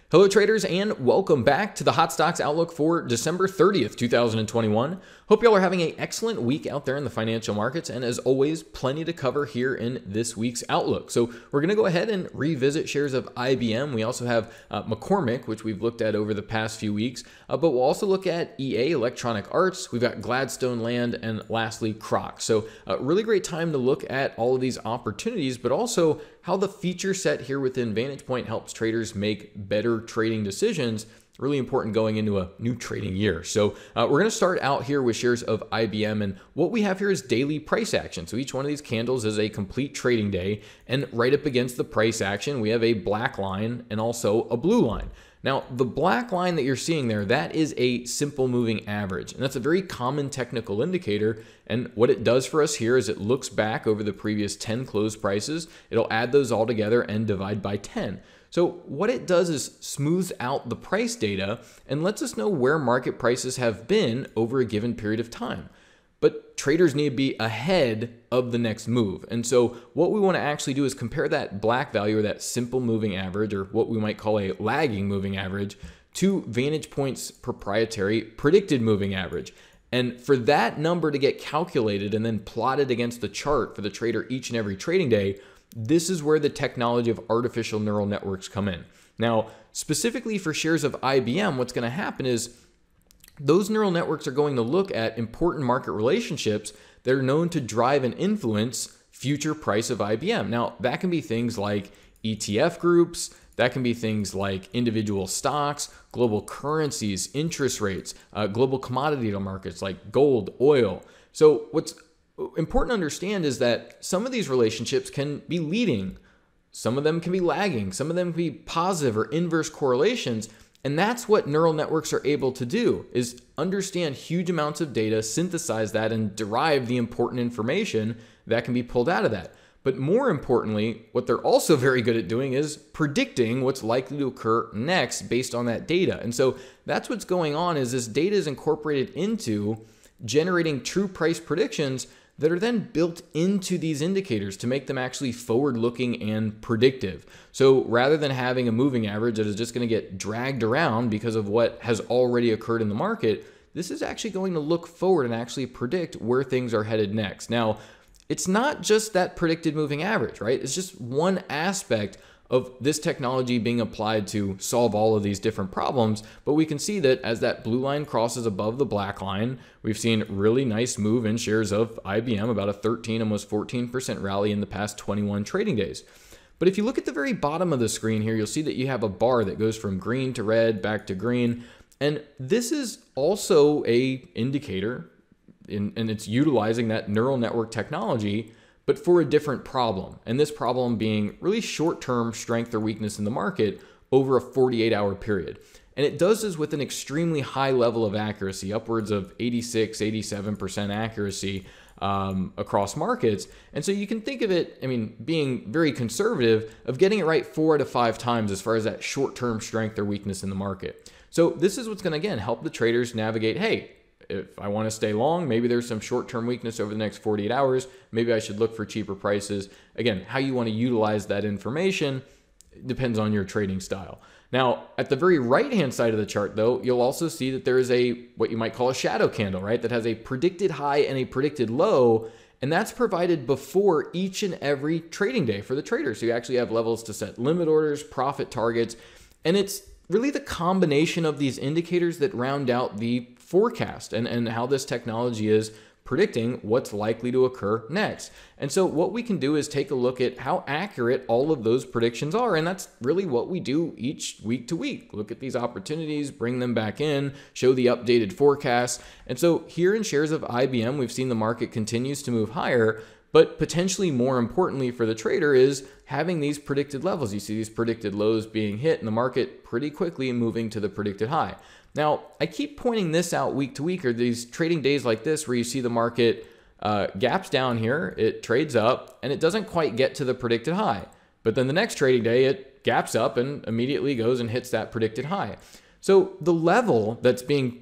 Hello traders and welcome back to the Hot Stocks Outlook for December 30th, 2021. Hope y'all are having an excellent week out there in the financial markets, and as always, plenty to cover here in this week's Outlook. So we're going to go ahead and revisit shares of IBM. We also have McCormick, which we've looked at over the past few weeks, but we'll also look at EA, Electronic Arts. We've got Gladstone Land, and lastly, Crocs. So a really great time to look at all of these opportunities, but also how the feature set here within Vantagepoint helps traders make better trading decisions. Really important going into a new trading year. So we're going to start out here with shares of IBM, and what we have here is daily price action. So each one of these candles is a complete trading day, and right up against the price action, we have a black line and also a blue line. Now, the black line that you're seeing there, that is a simple moving average, and that's a very common technical indicator. And what it does for us here is it looks back over the previous 10 closed prices. It'll add those all together and divide by 10. So what it does is smooths out the price data and lets us know where market prices have been over a given period of time. But traders need to be ahead of the next move. And so what we want to actually do is compare that black value, or that simple moving average, or what we might call a lagging moving average, to Vantagepoint's proprietary predicted moving average. And for that number to get calculated and then plotted against the chart for the trader each and every trading day, this is where the technology of artificial neural networks come in. Now, specifically for shares of IBM, what's going to happen is those neural networks are going to look at important market relationships that are known to drive and influence future price of IBM. Now, that can be things like ETF groups, that can be things like individual stocks, global currencies, interest rates, global commodity markets like gold, oil. So what's important to understand is that some of these relationships can be leading, some of them can be lagging, some of them can be positive or inverse correlations. And that's what neural networks are able to do, is understand huge amounts of data, synthesize that, and derive the important information that can be pulled out of that. But more importantly, what they're also very good at doing is predicting what's likely to occur next based on that data. And so that's what's going on, is this data is incorporated into generating true price predictions that are then built into these indicators to make them actually forward-looking and predictive. So rather than having a moving average that is just going to get dragged around because of what has already occurred in the market, this is actually going to look forward and actually predict where things are headed next. Now, it's not just that predicted moving average, right? It's just one aspect of this technology being applied to solve all of these different problems. But we can see that as that blue line crosses above the black line, we've seen really nice move in shares of IBM, about a 13, almost 14% rally in the past 21 trading days. But if you look at the very bottom of the screen here, you'll see that you have a bar that goes from green to red, back to green. And this is also a indicator, and it's utilizing that neural network technology, but for a different problem. And this problem being really short-term strength or weakness in the market over a 48-hour period. And it does this with an extremely high level of accuracy, upwards of 86, 87% accuracy across markets. And so you can think of it, being very conservative, of getting it right 4 out of 5 times as far as that short-term strength or weakness in the market. So this is what's going to, again, help the traders navigate, hey, if I want to stay long, maybe there's some short-term weakness over the next 48 hours. Maybe I should look for cheaper prices. Again, how you want to utilize that information depends on your trading style. Now, at the very right-hand side of the chart, though, you'll also see that there is what you might call a shadow candle, right? That has a predicted high and a predicted low, and that's provided before each and every trading day for the traders. So you actually have levels to set limit orders, profit targets, and it's really the combination of these indicators that round out the forecast and how this technology is predicting what's likely to occur next. And so what we can do is take a look at how accurate all of those predictions are. And that's really what we do each week to week. Look at these opportunities, bring them back in, show the updated forecasts. And so here in shares of IBM, we've seen the market continues to move higher, but potentially more importantly for the trader is having these predicted levels. You see these predicted lows being hit in the market pretty quickly and moving to the predicted high. Now, I keep pointing this out week to week, or these trading days like this where you see the market gaps down here, it trades up, and it doesn't quite get to the predicted high. But then the next trading day, it gaps up and immediately goes and hits that predicted high. So the level that's being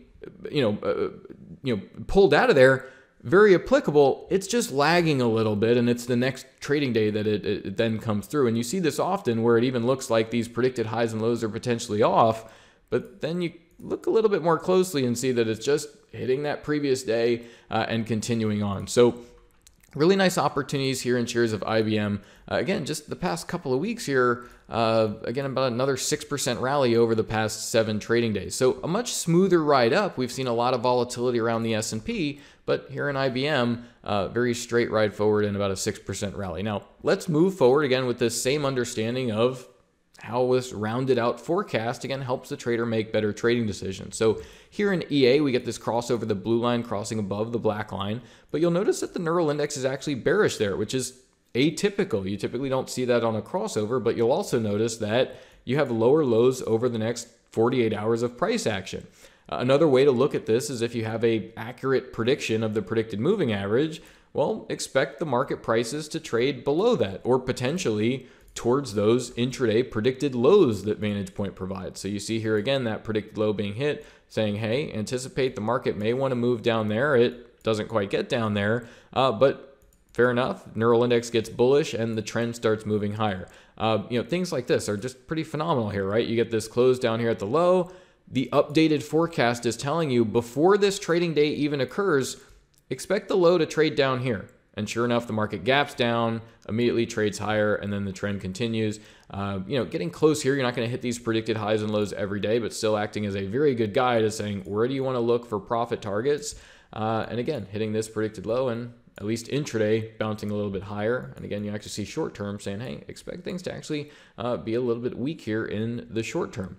pulled out of there very applicable. It's just lagging a little bit, and it's the next trading day that it then comes through. And you see this often where it even looks like these predicted highs and lows are potentially off, but then you look a little bit more closely and see that it's just hitting that previous day and continuing on. So really nice opportunities here in shares of IBM. Again, just the past couple of weeks here, again, about another 6% rally over the past 7 trading days. So a much smoother ride up. We've seen a lot of volatility around the S&P, but here in IBM, very straight ride forward and about a 6% rally. Now, let's move forward again with this same understanding of how this rounded out forecast, again, helps the trader make better trading decisions. So here in EA, we get this crossover, the blue line crossing above the black line, but you'll notice that the neural index is actually bearish there, which is atypical. You typically don't see that on a crossover, but you'll also notice that you have lower lows over the next 48 hours of price action. Another way to look at this is if you have an accurate prediction of the predicted moving average, well, expect the market prices to trade below that or potentially towards those intraday predicted lows that Vantagepoint provides. So you see here again that predicted low being hit, saying, hey, anticipate the market may want to move down there. It doesn't quite get down there, but fair enough. Neural index gets bullish and the trend starts moving higher. Things like this are just pretty phenomenal here, right? You get this close down here at the low. The updated forecast is telling you before this trading day even occurs, expect the low to trade down here. And sure enough, the market gaps down, immediately trades higher, and then the trend continues. Getting close here, you're not going to hit these predicted highs and lows every day, but still acting as a very good guide as saying, where do you want to look for profit targets? And again, hitting this predicted low and at least intraday bouncing a little bit higher. And again, you actually see short term saying, hey, expect things to actually be a little bit weak here in the short term.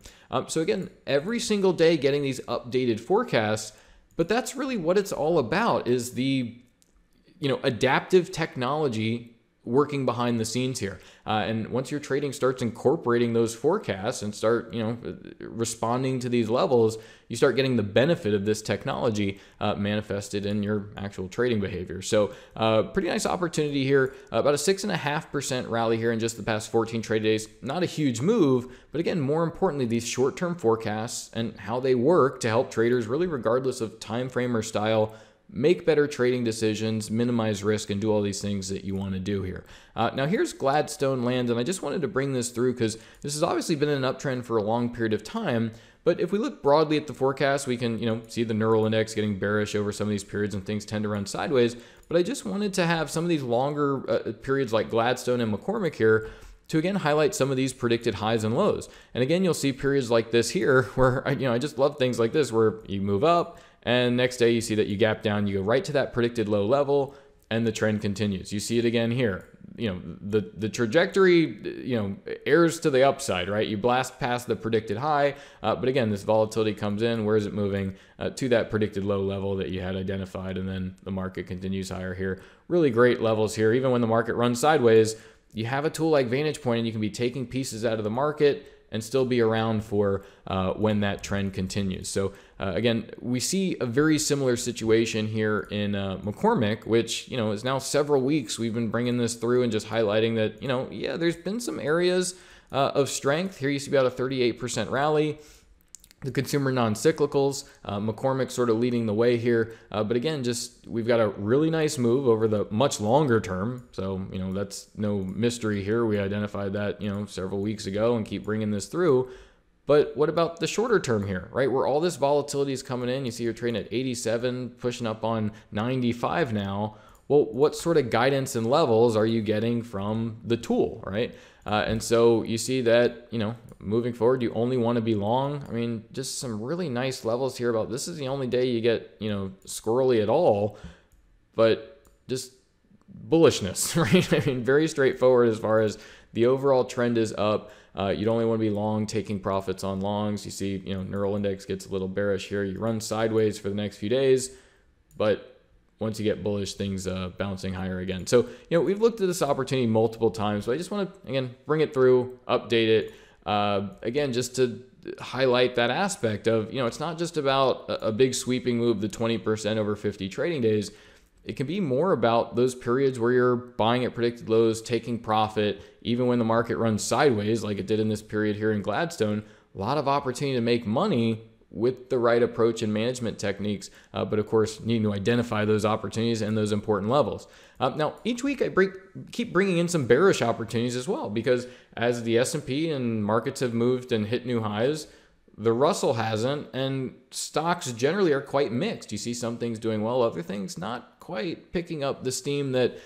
So again, every single day getting these updated forecasts, but that's really what it's all about is the adaptive technology working behind the scenes here. And once your trading starts incorporating those forecasts and start, responding to these levels, you start getting the benefit of this technology manifested in your actual trading behavior. So pretty nice opportunity here. About a 6.5% rally here in just the past 14 trade days. Not a huge move, but again, more importantly, these short-term forecasts and how they work to help traders really regardless of time frame or style make better trading decisions, minimize risk, and do all these things that you want to do here. Now here's Gladstone land, and I just wanted to bring this through because this has obviously been an uptrend for a long period of time. But if we look broadly at the forecast, we can see the neural index getting bearish over some of these periods and things tend to run sideways. But I just wanted to have some of these longer periods like Gladstone and McCormick here to again highlight some of these predicted highs and lows. And again, you'll see periods like this here where I just love things like this where you move up, and next day you see that you gap down, you go right to that predicted low level, and the trend continues. You see it again here. The trajectory, errs to the upside, right? You blast past the predicted high, but again, this volatility comes in. Where is it moving? To that predicted low level that you had identified, and then the market continues higher here. Really great levels here. Even when the market runs sideways, you have a tool like Vantagepoint, and you can be taking pieces out of the market and still be around for when that trend continues. So again, we see a very similar situation here in McCormick, which is now several weeks we've been bringing this through and just highlighting that there's been some areas of strength. Here you see about a 38% rally. The consumer non-cyclicals, McCormick sort of leading the way here. But again, we've got a really nice move over the much longer term. So, that's no mystery here. We identified that, several weeks ago and keep bringing this through. But what about the shorter term here, right? Where all this volatility is coming in. You see you're trading at 87, pushing up on 95 now. Well, what sort of guidance and levels are you getting from the tool, right? And so you see that, moving forward, you only want to be long. I mean, just some really nice levels here about this is the only day you get, squirrely at all, but just bullishness, right? I mean, very straightforward as far as the overall trend is up. You'd only want to be long, taking profits on longs. You see, neural index gets a little bearish here. You run sideways for the next few days, but once you get bullish, things bouncing higher again. So, we've looked at this opportunity multiple times, but I just want to, again, bring it through, update it. Again, just to highlight that aspect of, it's not just about a big sweeping move, the 20% over 50 trading days. It can be more about those periods where you're buying at predicted lows, taking profit, even when the market runs sideways, like it did in this period here in Gladstone. A lot of opportunity to make money with the right approach and management techniques, but of course needing to identify those opportunities and those important levels. Now, each week I keep bringing in some bearish opportunities as well, because as the S&P and markets have moved and hit new highs, the Russell hasn't, and stocks generally are quite mixed. You see some things doing well, other things not quite picking up the steam that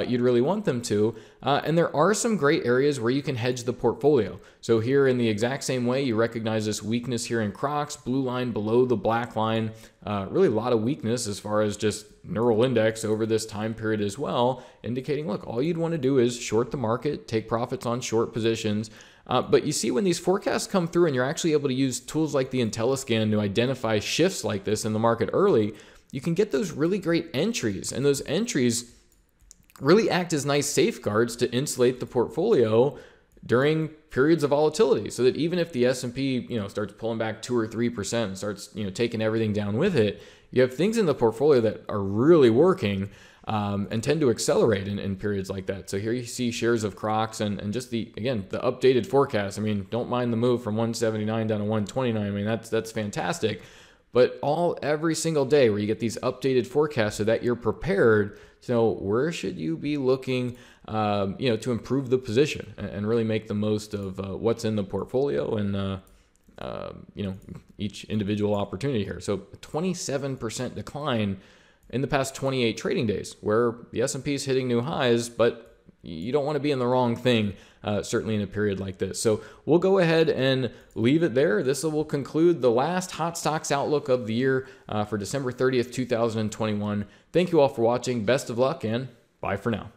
you'd really want them to. And there are some great areas where you can hedge the portfolio. So here in the exact same way, you recognize this weakness here in Crocs, blue line below the black line, really a lot of weakness as far as just neural index over this time period as well, indicating, look, all you'd want to do is short the market, take profits on short positions. But you see when these forecasts come through and you're actually able to use tools like the IntelliScan to identify shifts like this in the market early, you can get those really great entries. And those entries really act as nice safeguards to insulate the portfolio during periods of volatility, so that even if the S&P, starts pulling back 2 or 3% and starts, taking everything down with it, you have things in the portfolio that are really working and tend to accelerate in periods like that. So here you see shares of Crocs and just the updated forecast. I mean, don't mind the move from 179 down to 129. I mean, that's fantastic. But every single day where you get these updated forecasts so that you're prepared to know where should you be looking, to improve the position and really make the most of what's in the portfolio and, each individual opportunity here. So 27% decline in the past 28 trading days, where the S&P is hitting new highs, but you don't want to be in the wrong thing, certainly in a period like this. So we'll go ahead and leave it there. This will conclude the last Hot Stocks Outlook of the year for December 30th, 2021. Thank you all for watching. Best of luck and bye for now.